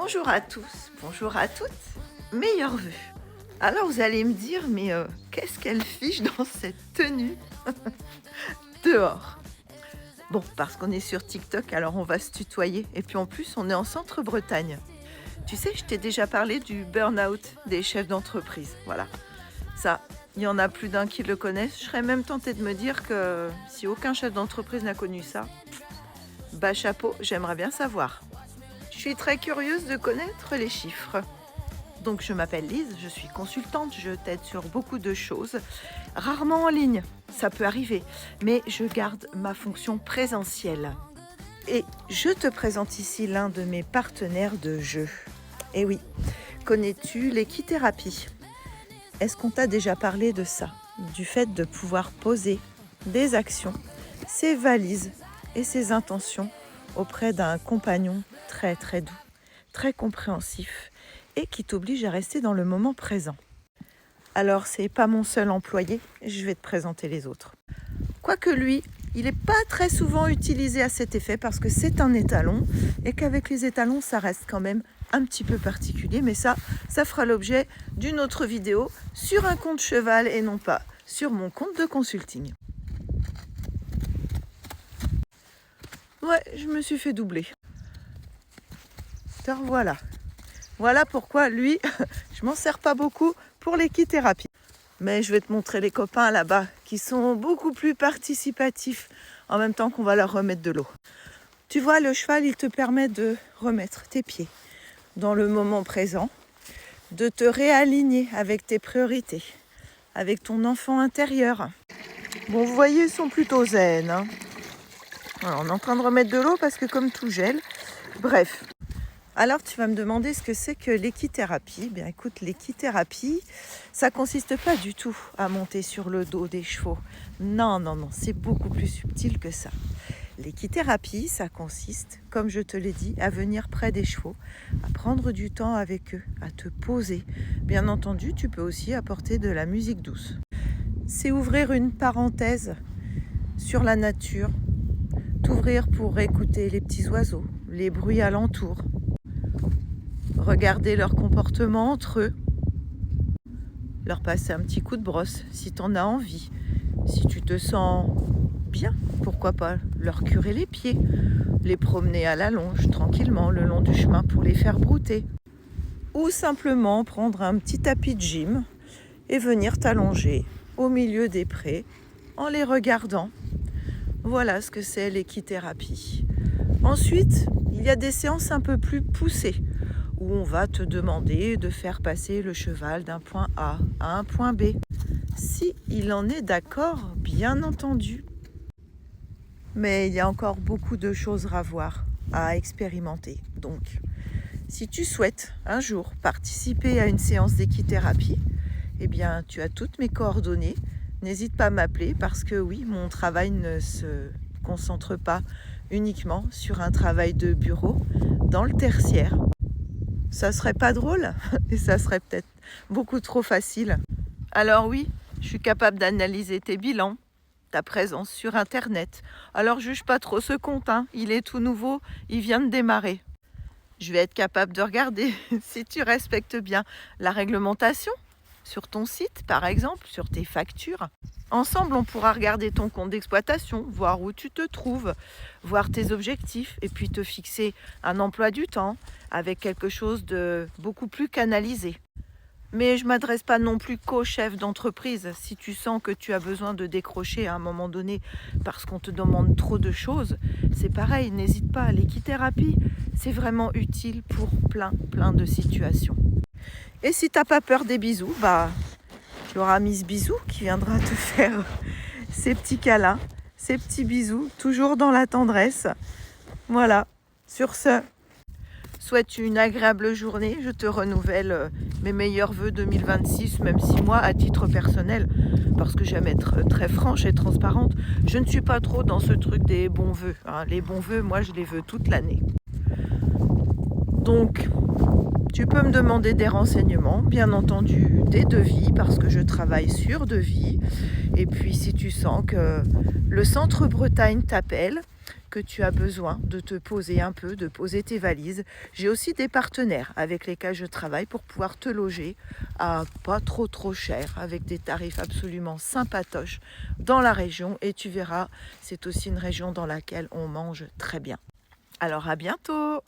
Bonjour à tous, bonjour à toutes, meilleurs vœux. Alors vous allez me dire, mais qu'est-ce qu'elle fiche dans cette tenue dehors? Bon, parce qu'on est sur TikTok, alors on va se tutoyer. Et puis en plus, on est en Centre-Bretagne. Tu sais, je t'ai déjà parlé du burn-out des chefs d'entreprise. Voilà, ça, il y en a plus d'un qui le connaissent. Je serais même tentée de me dire que si aucun chef d'entreprise n'a connu ça, bah chapeau, j'aimerais bien savoir. Je suis très curieuse de connaître les chiffres. Donc je m'appelle Lise, je suis consultante, je t'aide sur beaucoup de choses, rarement en ligne, ça peut arriver, mais je garde ma fonction présentielle. Et je te présente ici l'un de mes partenaires de jeu. Eh oui, connais-tu l'équithérapie? Est-ce qu'on t'a déjà parlé de ça? Du fait de pouvoir poser des actions, ses valises et ses intentions auprès d'un compagnon très très doux, très compréhensif et qui t'oblige à rester dans le moment présent. Alors c'est pas mon seul employé, je vais te présenter les autres. Quoique lui, il n'est pas très souvent utilisé à cet effet parce que c'est un étalon et qu'avec les étalons ça reste quand même un petit peu particulier, mais ça fera l'objet d'une autre vidéo sur un compte cheval et non pas sur mon compte de consulting. Ouais, je me suis fait doubler. Te revoilà. Voilà pourquoi lui, je m'en sers pas beaucoup pour l'équithérapie. Mais je vais te montrer les copains là-bas qui sont beaucoup plus participatifs en même temps qu'on va leur remettre de l'eau. Tu vois, le cheval, il te permet de remettre tes pieds dans le moment présent, de te réaligner avec tes priorités, avec ton enfant intérieur. Bon, vous voyez, ils sont plutôt zen, hein. Alors, on est en train de remettre de l'eau parce que comme tout gèle, bref. Alors tu vas me demander ce que c'est que l'équithérapie. Bien écoute, l'équithérapie, ça consiste pas du tout à monter sur le dos des chevaux. Non, c'est beaucoup plus subtil que ça. L'équithérapie, ça consiste, comme je te l'ai dit, à venir près des chevaux, à prendre du temps avec eux, à te poser. Bien entendu, tu peux aussi apporter de la musique douce. C'est ouvrir une parenthèse sur la nature, t'ouvrir pour écouter les petits oiseaux, les bruits alentours. Regarder leur comportement entre eux, leur passer un petit coup de brosse si tu en as envie, si tu te sens bien, pourquoi pas leur curer les pieds, les promener à la longe tranquillement le long du chemin pour les faire brouter, ou simplement prendre un petit tapis de gym et venir t'allonger au milieu des prés en les regardant. Voilà ce que c'est l'équithérapie. Ensuite, il y a des séances un peu plus poussées où on va te demander de faire passer le cheval d'un point A à un point B. Si il en est d'accord, bien entendu. Mais il y a encore beaucoup de choses à voir, à expérimenter. Donc, si tu souhaites un jour participer à une séance d'équithérapie, eh bien, tu as toutes mes coordonnées. N'hésite pas à m'appeler parce que oui, mon travail ne se concentre pas uniquement sur un travail de bureau dans le tertiaire. Ça serait pas drôle et ça serait peut-être beaucoup trop facile. Alors oui, je suis capable d'analyser tes bilans, ta présence sur Internet. Alors juge pas trop ce compte, hein. Il est tout nouveau, il vient de démarrer. Je vais être capable de regarder si tu respectes bien la réglementation sur ton site, par exemple, sur tes factures. Ensemble, on pourra regarder ton compte d'exploitation, voir où tu te trouves, voir tes objectifs et puis te fixer un emploi du temps avec quelque chose de beaucoup plus canalisé. Mais je ne m'adresse pas non plus qu'aux chefs d'entreprise. Si tu sens que tu as besoin de décrocher à un moment donné parce qu'on te demande trop de choses, c'est pareil, n'hésite pas. L'équithérapie, c'est vraiment utile pour plein de situations. Et si tu n'as pas peur des bisous, tu auras Miss Bisou qui viendra te faire ces petits câlins, ces petits bisous, toujours dans la tendresse. Voilà, sur ce, souhaite une agréable journée. Je te renouvelle mes meilleurs vœux 2026, même si moi, à titre personnel, parce que j'aime être très franche et transparente, je ne suis pas trop dans ce truc des bons vœux, hein. Les bons vœux, moi, je les veux toute l'année. Donc, tu peux me demander des renseignements, bien entendu des devis, parce que je travaille sur devis. Et puis si tu sens que le Centre-Bretagne t'appelle, que tu as besoin de te poser un peu, de poser tes valises, j'ai aussi des partenaires avec lesquels je travaille pour pouvoir te loger à pas trop cher, avec des tarifs absolument sympatoches dans la région. Et tu verras, c'est aussi une région dans laquelle on mange très bien. Alors à bientôt!